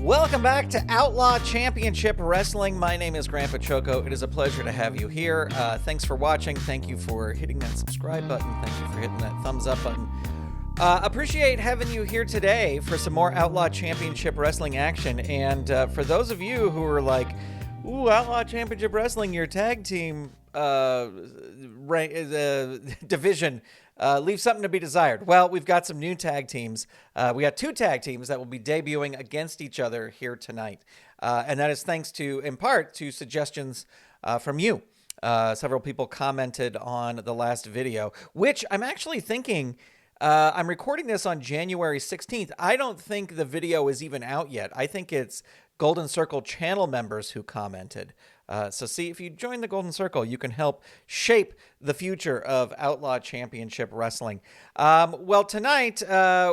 Welcome back to Outlaw Championship Wrestling. My name is Grandpa Choco. It is a pleasure to have you here. Thanks for watching. Thank you for hitting that subscribe button. Thank you for hitting that thumbs up button. Appreciate having you here today for some more Outlaw Championship Wrestling action. And for those of you who are like, ooh, Outlaw Championship Wrestling, your tag team division leaves something to be desired. Well, we've got some new tag teams. We got two tag teams that will be debuting against each other here tonight. And that is thanks to, in part, to suggestions from you. Several people commented on the last video, which I'm actually thinking, I'm recording this on January 16th. I don't think the video is even out yet. I think it's Golden Circle channel members who commented. So see, if you join the Golden Circle, you can help shape the future of Outlaw Championship Wrestling. Well, tonight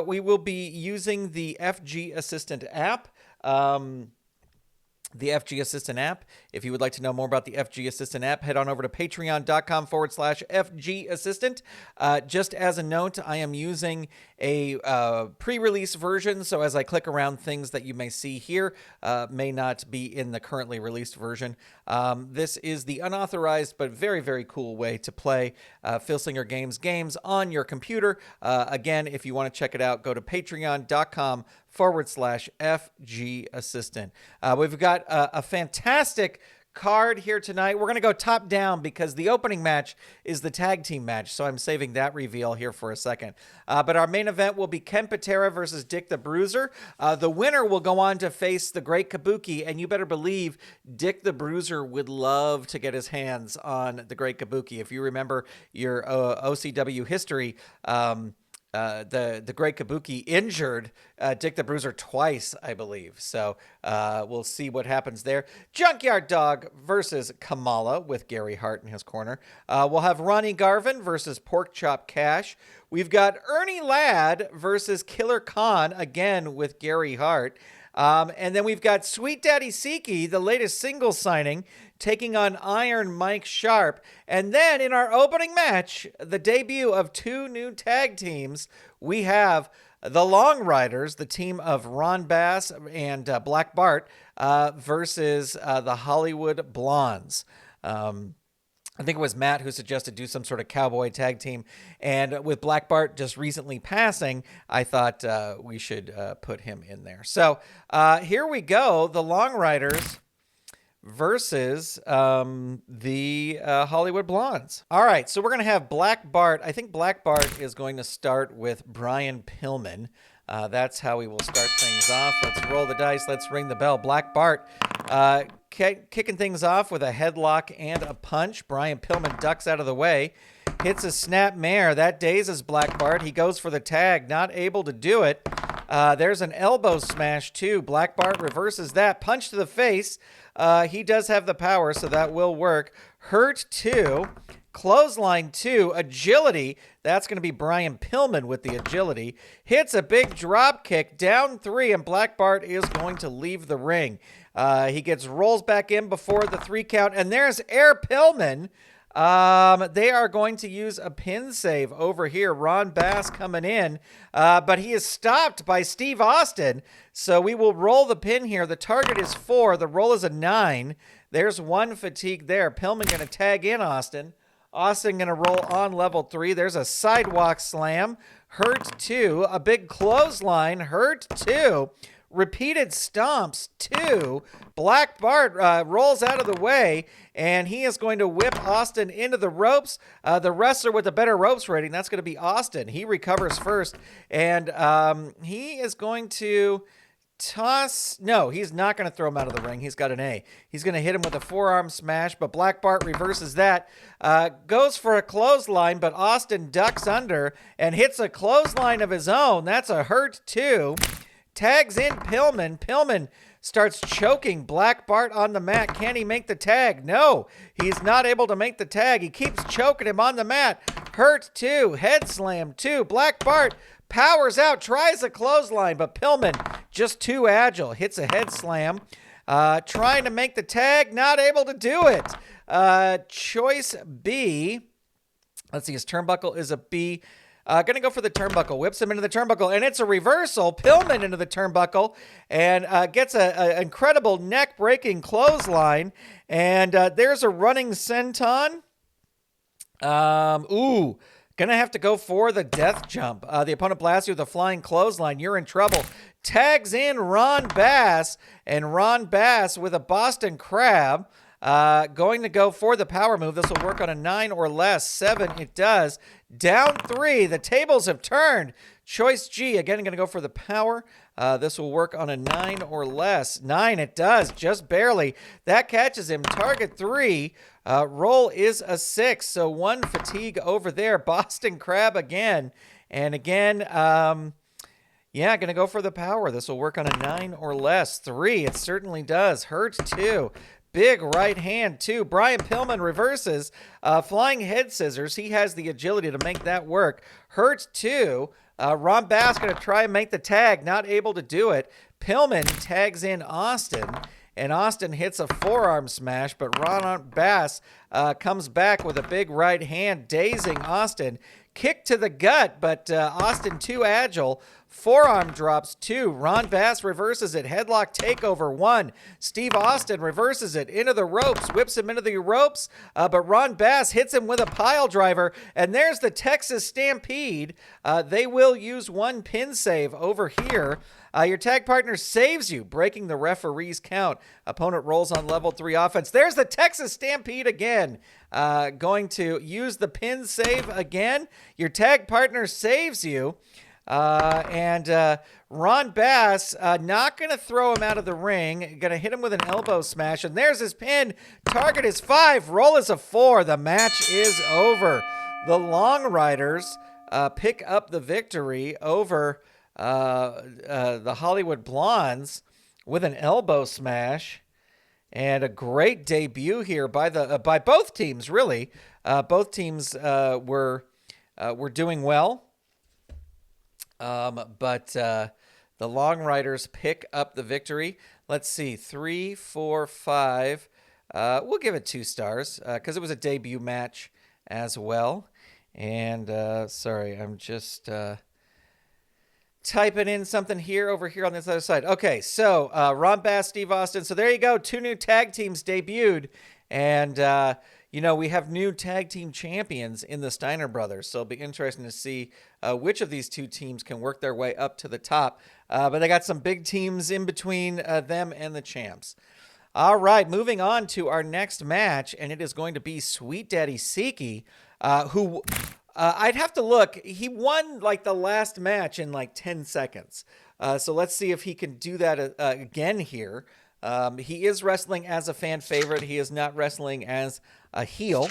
we will be using the FG Assistant app. The FG Assistant app. If you would like to know more about the FG Assistant app, head on over to patreon.com/FG Assistant. Just as a note, I am using a pre-release version, so as I click around, things that you may see here may not be in the currently released version. This is the unauthorized but very, very cool way to play Filsinger games on your computer. Again, if you want to check it out, go to patreon.com/FG Assistant. We've got a fantastic card here tonight. We're going to go top down because the opening match is the tag team match, so I'm saving that reveal here for a second. But our main event will be Ken Patera versus Dick the Bruiser. The winner will go on to face the Great Kabuki, and you better believe Dick the Bruiser would love to get his hands on the Great Kabuki. If you remember your OCW history, the Great Kabuki injured Dick the Bruiser twice, I believe. So we'll see what happens there. Junkyard Dog versus Kamala with Gary Hart in his corner. We'll have Ronnie Garvin versus Porkchop Cash. We've got Ernie Ladd versus Killer Kahn, again with Gary Hart. And then we've got Sweet Daddy Siki, the latest single signing, taking on Iron Mike Sharpe. And then in our opening match, the debut of two new tag teams, we have the Long Riders, the team of Ron Bass and Black Bart, versus the Hollywood Blondes. I think it was Matt who suggested do some sort of cowboy tag team. And with Black Bart just recently passing, I thought we should put him in there. So here we go. The Long Riders versus the Hollywood Blondes. All right, so we're going to have Black Bart. I think Black Bart is going to start with Brian Pillman. That's how we will start things off. Let's roll the dice. Let's ring the bell. Black Bart kicking things off with a headlock and a punch. Brian Pillman ducks out of the way. Hits a snap mare. That dazes Black Bart. He goes for the tag. Not able to do it. There's an elbow smash, too. Black Bart reverses that. Punch to the face. He does have the power, so that will work. Hurt, 2. Clothesline 2, agility. That's going to be Brian Pillman with the agility. Hits a big drop kick, down 3, and Black Bart is going to leave the ring. He rolls back in before the 3 count, and there's Air Pillman. They are going to use a pin save over here. Ron Bass coming in, but he is stopped by Steve Austin. So we will roll the pin here. The target is 4. The roll is a 9. There's 1 fatigue there. Pillman going to tag in Austin. Austin going to roll on level 3. There's a sidewalk slam. Hurt 2. A big clothesline. Hurt 2. Repeated stomps 2. Black Bart rolls out of the way, and he is going to whip Austin into the ropes. The wrestler with the better ropes rating, that's going to be Austin. He recovers first, and he is going to toss. No, he's not going to throw him out of the ring. He's got an A. He's going to hit him with a forearm smash, but Black Bart reverses that. Goes for a clothesline, but Austin ducks under and hits a clothesline of his own. That's a Hurt 2. Tags in Pillman. Pillman starts choking Black Bart on the mat. Can he make the tag? No, he's not able to make the tag. He keeps choking him on the mat. Hurt 2. Head slam 2. Black Bart powers out, tries a clothesline, but Pillman just too agile. Hits a head slam. Trying to make the tag, not able to do it. Choice B. Let's see, his turnbuckle is a B. Going to go for the turnbuckle. Whips him into the turnbuckle, and it's a reversal. Pillman into the turnbuckle, and gets an incredible neck-breaking clothesline. And there's a running senton. Gonna have to go for the death jump. The opponent blasts you with a flying clothesline. You're in trouble. Tags in Ron Bass, and Ron Bass with a Boston Crab. Going to go for the power move. This will work on a 9 or less. 7, it does. Down 3. The tables have turned. Choice G, again, going to go for the power. This will work on a 9 or less. 9, it does. Just barely. That catches him. Target 3. Roll is a 6. So 1 fatigue over there. Boston Crab again. And again, yeah, going to go for the power. This will work on a 9 or less. 3, it certainly does. Hurt 2. Big right hand, too. Brian Pillman reverses. Flying head scissors. He has the agility to make that work. Hurt 2. Ron Bass going to try and make the tag. Not able to do it. Pillman tags in Austin. And Austin hits a forearm smash. But Ron Bass comes back with a big right hand, dazing Austin. Kick to the gut, but Austin too agile. Forearm drops 2. Ron Bass reverses it. Headlock takeover 1. Steve Austin reverses it into the ropes, whips him into the ropes, but Ron Bass hits him with a pile driver, and there's the Texas Stampede. They will use 1 pin save over here. Your tag partner saves you, breaking the referee's count. Opponent rolls on level 3 offense. There's the Texas Stampede again. Going to use the pin save again. Your tag partner saves you. And Ron Bass, not going to throw him out of the ring. Going to hit him with an elbow smash. And there's his pin. Target is 5. Roll is a 4. The match is over. The Long Riders pick up the victory over the Hollywood Blondes with an elbow smash. And a great debut here by both teams, really. Both teams were doing well. But the Long Riders pick up the victory. Let's see, 3, 4, 5. We'll give it 2 stars because it was a debut match as well. And sorry, I'm just typing in something over here on this other side. Okay, so Ron Bass, Steve Austin. So there you go. 2 new tag teams debuted. And we have new tag team champions in the Steiner brothers. So it'll be interesting to see which of these 2 teams can work their way up to the top. But they got some big teams in between them and the champs. All right, moving on to our next match. And it is going to be Sweet Daddy Siki, who I'd have to look. He won like the last match in like 10 seconds. So let's see if he can do that again here. He is wrestling as a fan favorite. He is not wrestling as a heel.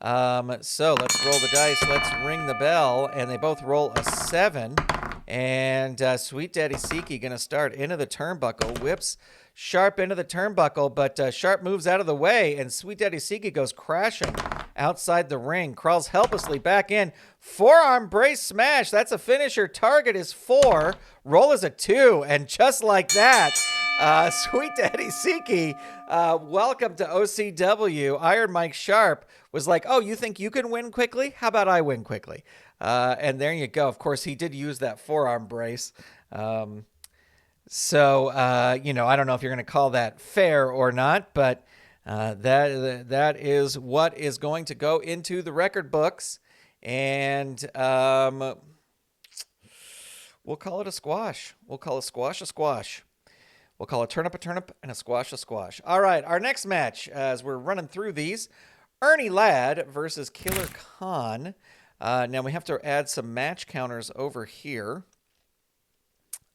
So let's roll the dice. Let's ring the bell. And they both roll a 7. And Sweet Daddy Siki going to start into the turnbuckle. Whips Sharpe into the turnbuckle. But Sharpe moves out of the way. And Sweet Daddy Siki goes crashing outside the ring. Crawls helplessly back in. Forearm brace smash. That's a finisher. Target is 4. Roll is a 2. And just like that, Sweet Daddy Siki, welcome to OCW. Iron Mike Sharpe was like, oh, you think you can win quickly? How about I win quickly? And there you go. Of course, he did use that forearm brace. So, I don't know if you're going to call that fair or not, but that is what is going to go into the record books. And we'll call it a squash. We'll call a squash a squash. We'll call a turnip, and a squash a squash. All right, our next match, as we're running through these, Ernie Ladd versus Killer Kahn. Now we have to add some match counters over here.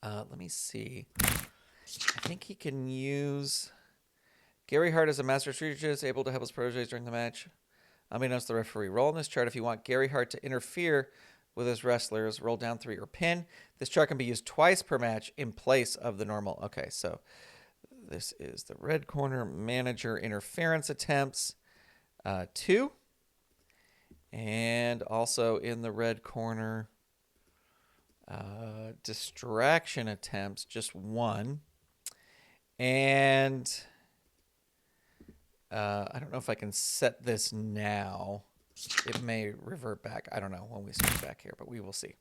Let me see. I think he can use Gary Hart as a master strategist, able to help his proteges during the match. Unbeknownst to the referee. Roll on this chart if you want Gary Hart to interfere with his wrestlers. Roll down 3 or pin. This chart can be used twice per match in place of the normal. Okay, so this is the red corner manager interference attempts 2. And also in the red corner distraction attempts, just 1. And I don't know if I can set this now. it may revert back. I don't know when we switch back here, but we will see.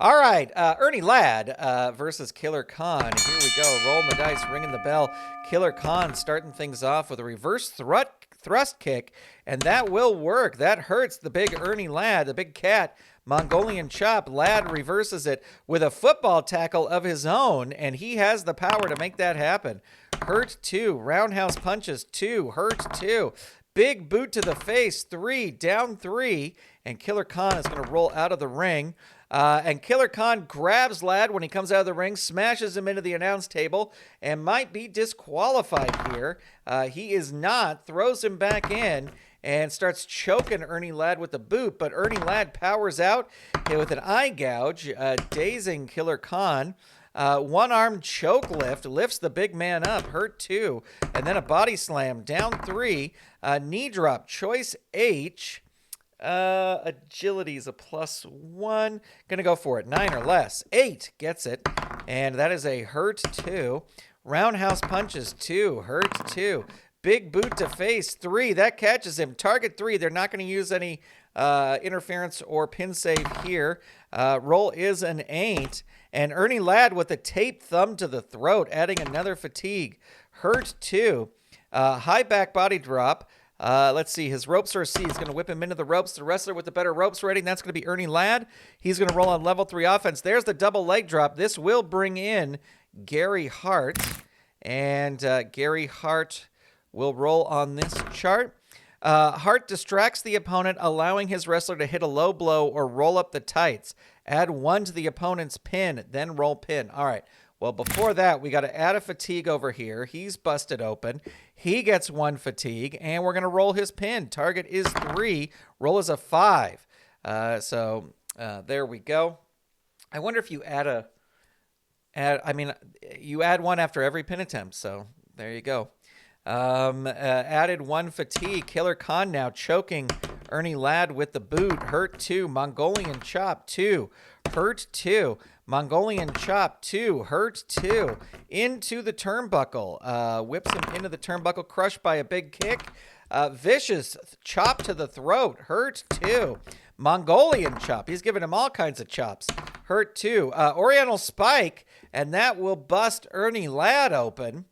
All right, Ernie Ladd versus Killer Kahn. Here we go. Rolling the dice, ringing the bell. Killer Kahn starting things off with a reverse thrust kick, and that will work. That hurts the big Ernie Ladd, the big cat. Mongolian chop. Ladd reverses it with a football tackle of his own, and he has the power to make that happen. Hurt 2. Roundhouse punches 2. Hurt 2. Big boot to the face 3. Down 3. And Killer Kahn is going to roll out of the ring. And Killer Kahn grabs Ladd when he comes out of the ring, smashes him into the announce table, and might be disqualified here. He is not. Throws him back in and starts choking Ernie Ladd with the boot. But Ernie Ladd powers out with an eye gouge, dazing Killer Kahn. One-arm choke lift, lifts the big man up, hurt 2. And then a body slam, down 3. Knee drop, choice H. Agility's a +1. Gonna go for it. 9 or less. 8 gets it. And that is a hurt 2. Roundhouse punches 2. Hurt 2. Big boot to face 3. That catches him. Target 3. They're not going to use any interference or pin save here. Roll is an 8. And Ernie Ladd with a taped thumb to the throat, adding another fatigue. Hurt 2. High back body drop. Let's see. His ropes are C. He's going to whip him into the ropes. The wrestler with the better ropes rating, that's going to be Ernie Ladd. He's going to roll on level 3 offense. There's the double leg drop. This will bring in Gary Hart. And Gary Hart will roll on this chart. Hart distracts the opponent, allowing his wrestler to hit a low blow or roll up the tights. Add 1 to the opponent's pin, then roll pin. All right. Well, before that, we got to add a fatigue over here. He's busted open. He gets 1 fatigue, and we're going to roll his pin. Target is 3. Roll is a 5. So there we go. I wonder if you you add 1 after every pin attempt. So there you go. Added 1 fatigue. Killer Kahn now choking Ernie Ladd with the boot. Hurt 2. Mongolian chop 2. Hurt 2. Mongolian chop 2. Hurt 2. Into the turnbuckle. Whips him into the turnbuckle. Crushed by a big kick. Vicious chop to the throat. Hurt 2. Mongolian chop. He's giving him all kinds of chops. Hurt 2. Oriental spike. And that will bust Ernie Ladd open.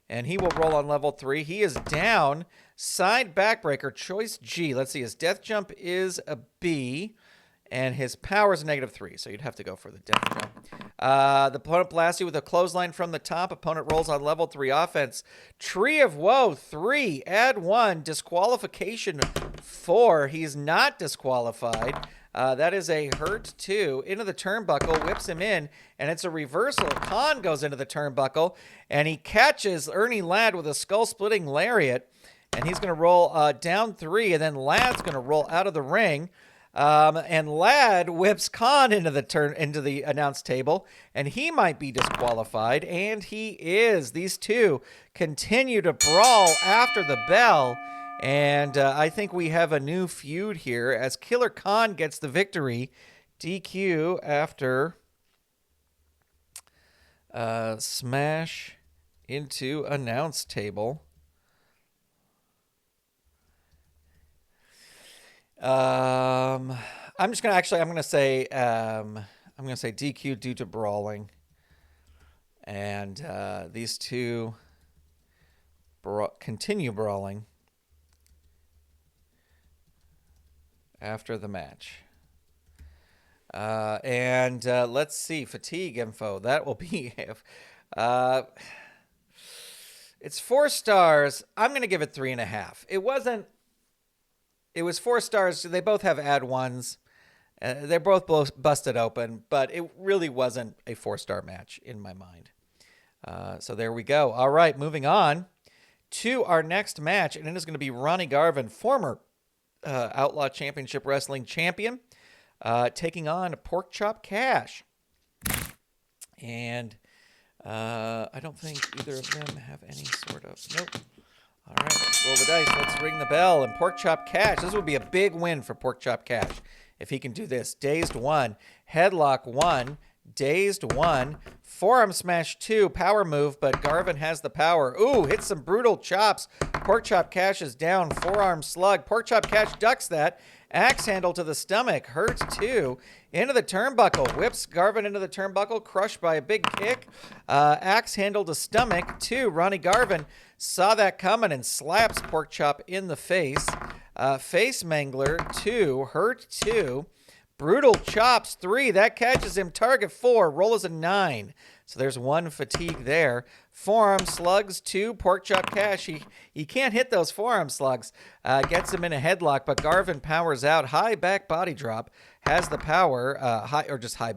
And he will roll on level 3. He is down. Side backbreaker, choice G. Let's see. His death jump is a B. And his power is a -3. So you'd have to go for the death jump. The opponent blasts you with a clothesline from the top. Opponent rolls on level 3 offense. Tree of Woe, 3. Add 1. Disqualification 4. He's not disqualified. That is a hurt 2. Into the turnbuckle, whips him in, and it's a reversal. Kahn goes into the turnbuckle, and he catches Ernie Ladd with a skull-splitting lariat, and he's going to roll down 3, and then Ladd's going to roll out of the ring. And Ladd whips Kahn into the announce table, and he might be disqualified, and he is. These two continue to brawl after the bell. And I think we have a new feud here as Killer Kahn gets the victory. DQ after smash into announce table. I'm going to say DQ due to brawling. And these two continue brawling after the match. Let's see, fatigue info. That will be it's 4 stars. I'm going to give it 3.5. It was 4 stars. They both have add 1s. They're both busted open, but it really wasn't a 4-star match in my mind. So there we go. All right, moving on to our next match, and it is going to be Ronnie Garvin, former Outlaw Championship Wrestling champion, taking on Porkchop Cash. And I don't think either of them have any sort of... Nope. All right, let's roll the dice. Let's ring the bell. And Porkchop Cash, this would be a big win for Porkchop Cash if he can do this. Dazed 1, headlock 1, dazed 1. Forearm smash 2, power move, but Garvin has the power. Ooh, hits some brutal chops. Porkchop cashes down, forearm slug. Porkchop cash ducks that. Axe handle to the stomach, hurts 2. Into the turnbuckle, whips Garvin into the turnbuckle, crushed by a big kick. Axe handle to stomach 2. Ronnie Garvin saw that coming and slaps Porkchop in the face. Face mangler 2, hurt 2. Brutal chops 3. That catches him. Target 4. Roll is a 9. So there's 1 fatigue there. Forearm slugs 2. Porkchop cash. He can't hit those forearm slugs. Gets him in a headlock, but Garvin powers out. High back body drop. Has the power. High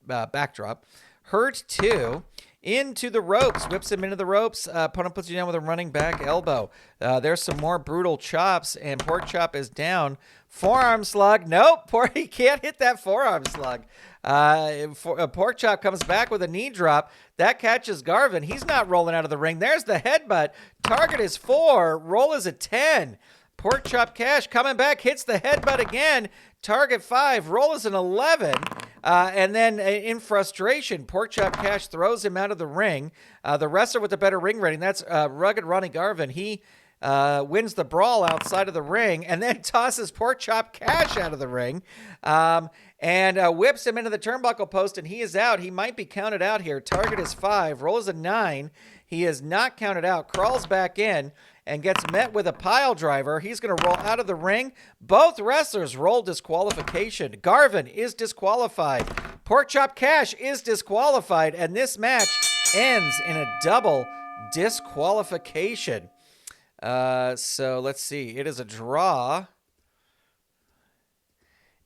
backdrop. Hurt 2. Into the ropes. Whips him into the ropes. Opponent puts you down with a running back elbow. There's some more brutal chops, and Porkchop is down. Forearm slug. Nope. He can't hit that forearm slug. Porkchop comes back with a knee drop. That catches Garvin. He's not rolling out of the ring. There's the headbutt. Target is 4. Roll is a 10. Porkchop cash coming back. Hits the headbutt again. Target 5. Roll is an 11. And then in frustration, Porkchop cash throws him out of the ring. The wrestler with the better ring rating, that's Rugged Ronnie Garvin. He wins the brawl outside of the ring and then tosses Porkchop cash out of the ring and whips him into the turnbuckle post, and he is out. He might be counted out here. Target is 5. Rolls a 9. He is not counted out. Crawls back in and gets met with a pile driver. He's going to roll out of the ring. Both wrestlers roll disqualification. Garvin is disqualified. Porkchop cash is disqualified, and this match ends in a double disqualification. So let's see. It is a draw.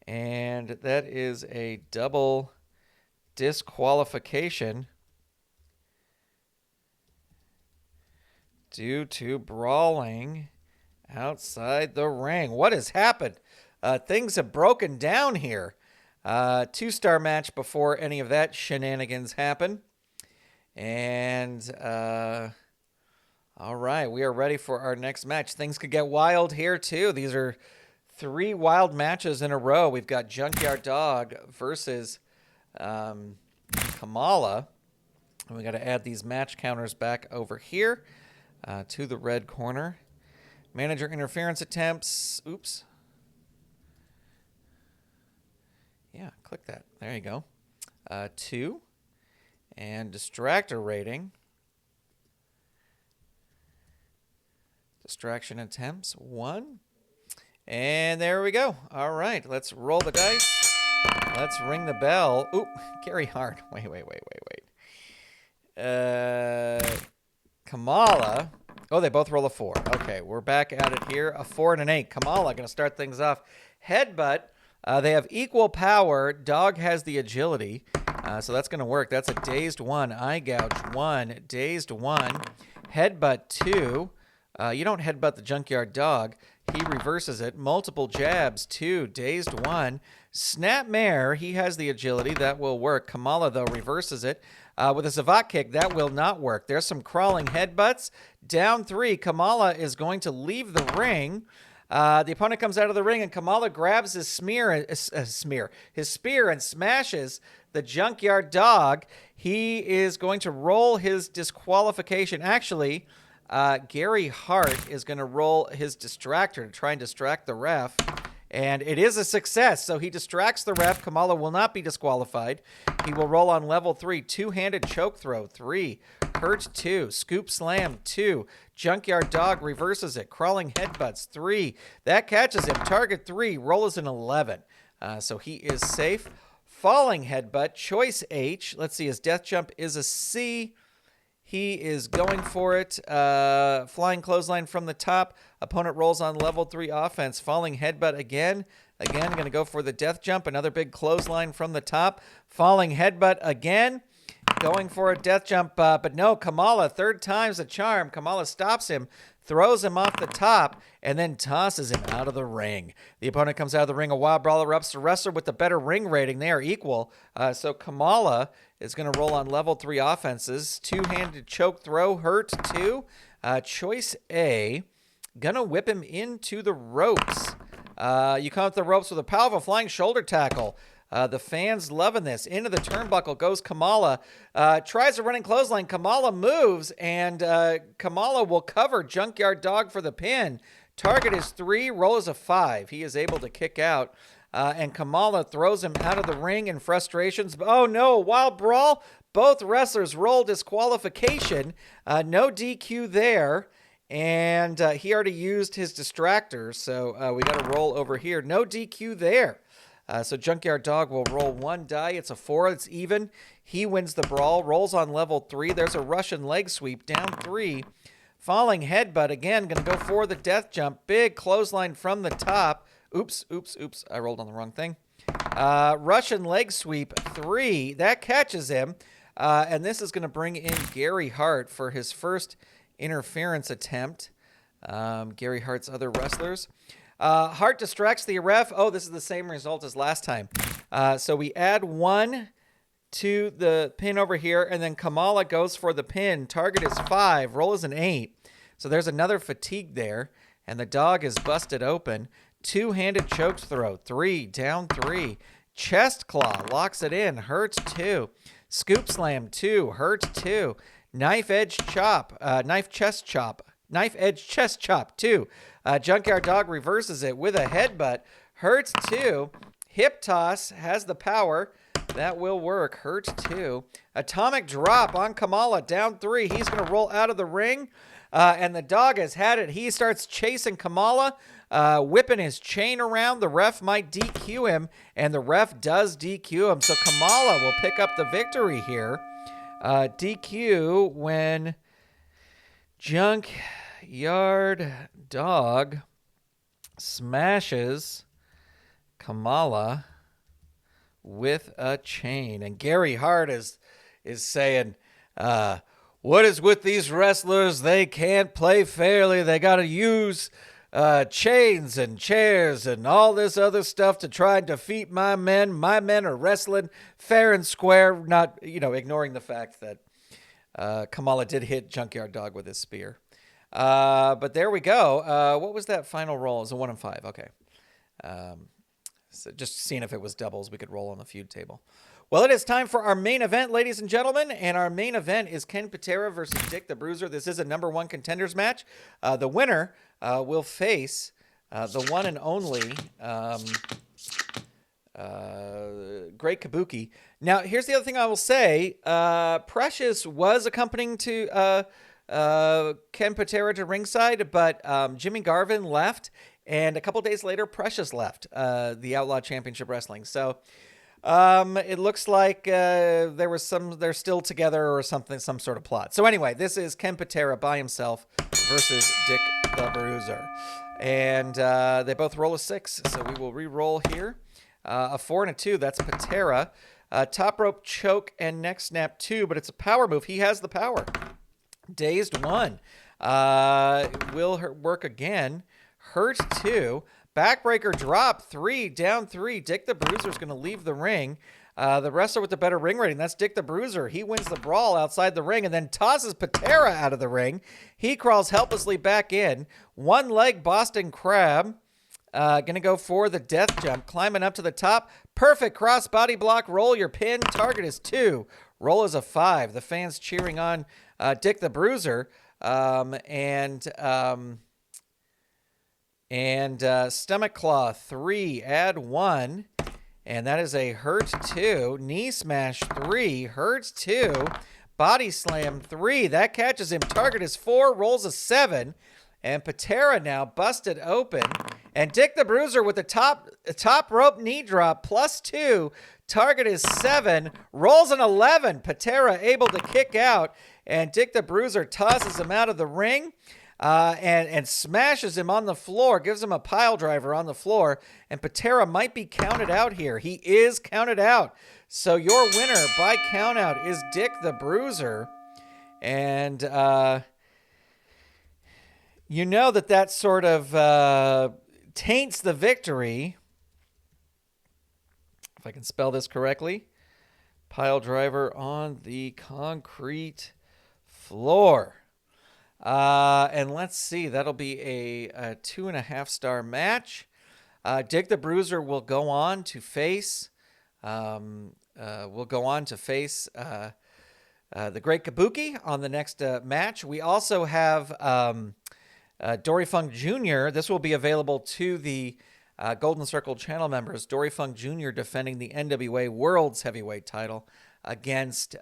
And that is a double disqualification due to brawling outside the ring. What has happened? Things have broken down here. 2-star match before any of that shenanigans happen. And all right, we are ready for our next match. Things could get wild here too. These are 3 wild matches in a row. We've got Junkyard Dog versus Kamala. And we got to add these match counters back over here to the red corner. Manager interference attempts. Oops. Yeah, click that. There you go. 2. And distractor rating. Distraction attempts, 1. And there we go. All right, let's roll the dice. Let's ring the bell. Oop, Gary Hart. Wait. Kamala. Oh, they both roll a 4. Okay, we're back at it here. A 4 and an 8. Kamala going to start things off. Headbutt. They have equal power. Dog has the agility. So that's going to work. That's a dazed 1. Eye gouge 1. Dazed 1. Headbutt 2. You don't headbutt the Junkyard Dog. He reverses it. Multiple jabs 2. Dazed 1. Snapmare. He has the agility. That will work. Kamala, though, reverses it. With a Savate kick, that will not work. There's some crawling headbutts. Down 3. Kamala is going to leave the ring. The opponent comes out of the ring, and Kamala grabs his his spear and smashes the Junkyard Dog. He is going to roll his disqualification. Actually, Gary Hart is going to roll his distractor to try and distract the ref. And it is a success. So he distracts the ref. Kamala will not be disqualified. He will roll on level 3. 2-handed choke throw, 3. Hurt, 2. Scoop slam, 2. Junkyard Dog reverses it. Crawling headbutts, 3. That catches him. Target 3. Roll is an 11. So he is safe. Falling headbutt, choice H. Let's see, his death jump is a C. He is going for it. Flying clothesline from the top. Opponent rolls on level 3 offense. Falling headbutt again. Again, going to go for the death jump. Another big clothesline from the top. Falling headbutt again. Going for a death jump. But no, Kamala, 3rd time's a charm. Kamala stops him, throws him off the top, and then tosses him out of the ring. The opponent comes out of the ring. A wild brawler ups the wrestler with the better ring rating. They are equal. So Kamala is going to roll on level 3 offenses. 2-handed choke throw, hurt 2. Choice A, gonna whip him into the ropes. You come up the ropes with a powerful flying shoulder tackle. The fans loving this. Into the turnbuckle goes Kamala. Tries a running clothesline. Kamala moves, and Kamala will cover Junkyard Dog for the pin. Target is 3, roll is a 5. He is able to kick out. And Kamala throws him out of the ring in frustrations. Oh no, wild brawl. Both wrestlers roll disqualification. No DQ there. And he already used his distractor, so we got to roll over here. No DQ there. So Junkyard Dog will roll 1 die. It's a 4. It's even. He wins the brawl. Rolls on level 3. There's a Russian leg sweep. Down 3. Falling headbutt. Again, going to go for the death jump. Big clothesline from the top. Oops. I rolled on the wrong thing. Russian leg sweep 3. That catches him. And this is going to bring in Gary Hart for his first interference attempt. Gary Hart's other wrestlers. Hart distracts the ref. Oh, this is the same result as last time. So we add 1 to the pin over here, and then Kamala goes for the pin. Target is 5. Roll is an 8. So there's another fatigue there, and the dog is busted open. 2-handed choke throw. 3. Down 3. Chest claw. Locks it in. Hurts 2. Scoop slam 2. Hurts 2. Knife edge chop. Knife edge chest chop 2. Junkyard Dog reverses it with a headbutt. Hurts 2. Hip toss has the power. That will work. Hurts 2. Atomic drop on Kamala. Down 3. He's going to roll out of the ring. And the dog has had it. He starts chasing Kamala, whipping his chain around. The ref might DQ him, and the ref does DQ him. So Kamala will pick up the victory here. DQ when Junkyard Dog smashes Kamala with a chain. And Gary Hart is saying, what is with these wrestlers? They can't play fairly. They got to use chains and chairs and all this other stuff to try and defeat my men. My men are wrestling fair and square, not, ignoring the fact that Kamala did hit Junkyard Dog with his spear. But there we go. What was that final roll? It was a 1 and 5. Okay. So just seeing if it was doubles, we could roll on the feud table. Well, it is time for our main event, ladies and gentlemen, and our main event is Ken Patera versus Dick the Bruiser. This is a #1 contenders match. The winner will face the one and only Great Kabuki. Now, here's the other thing I will say. Precious was accompanying to Ken Patera to ringside, but Jimmy Garvin left, and a couple days later, Precious left the Outlaw Championship Wrestling. So it looks like they're still together or something, some sort of plot. So anyway, this is Ken Patera by himself versus Dick the Bruiser. And they both roll a 6, so we will re-roll here. A 4 and a 2, that's Patera. Top rope choke and neck snap 2, but it's a power move. He has the power. Dazed 1. Will work again. Hurt 2. Backbreaker drop 3, down 3. Dick the Bruiser is going to leave the ring. The wrestler with the better ring rating, that's Dick the Bruiser. He wins the brawl outside the ring and then tosses Patera out of the ring. He crawls helplessly back in. One leg Boston Crab. Going to go for the death jump. Climbing up to the top. Perfect cross body block. Roll your pin. Target is 2. Roll is a 5. The fans cheering on Dick the Bruiser. And stomach claw 3, add 1, and that is a hurt 2. Knee smash 3, hurts 2. Body slam 3, that catches him. Target is 4, rolls a 7, and Patera now busted open. And Dick the Bruiser with the top rope knee drop +2. Target is 7, rolls an 11. Patera able to kick out, and Dick the Bruiser tosses him out of the ring. And smashes him on the floor, gives him a pile driver on the floor, and Patera might be counted out here. He is counted out. So your winner by countout is Dick the Bruiser. And you know that sort of taints the victory. If I can spell this correctly. Pile driver on the concrete floor. And let's see, that'll be a 2.5-star match. Dick the Bruiser will go on to face will go on to face the Great Kabuki on the next match. We also have Dory Funk Jr. This will be available to the Golden Circle channel members. Dory Funk Jr. defending the NWA World's Heavyweight title against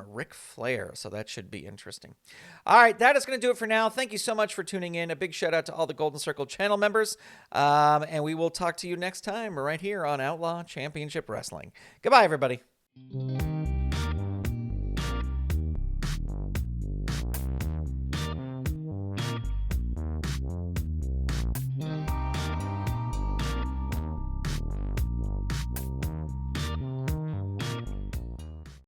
Ric Flair. So that should be interesting. All right, that is going to do it for now. Thank you so much for tuning in. A big shout out to all the Golden Circle channel members. And we will talk to you next time right here on Outlaw Championship Wrestling. Goodbye, everybody.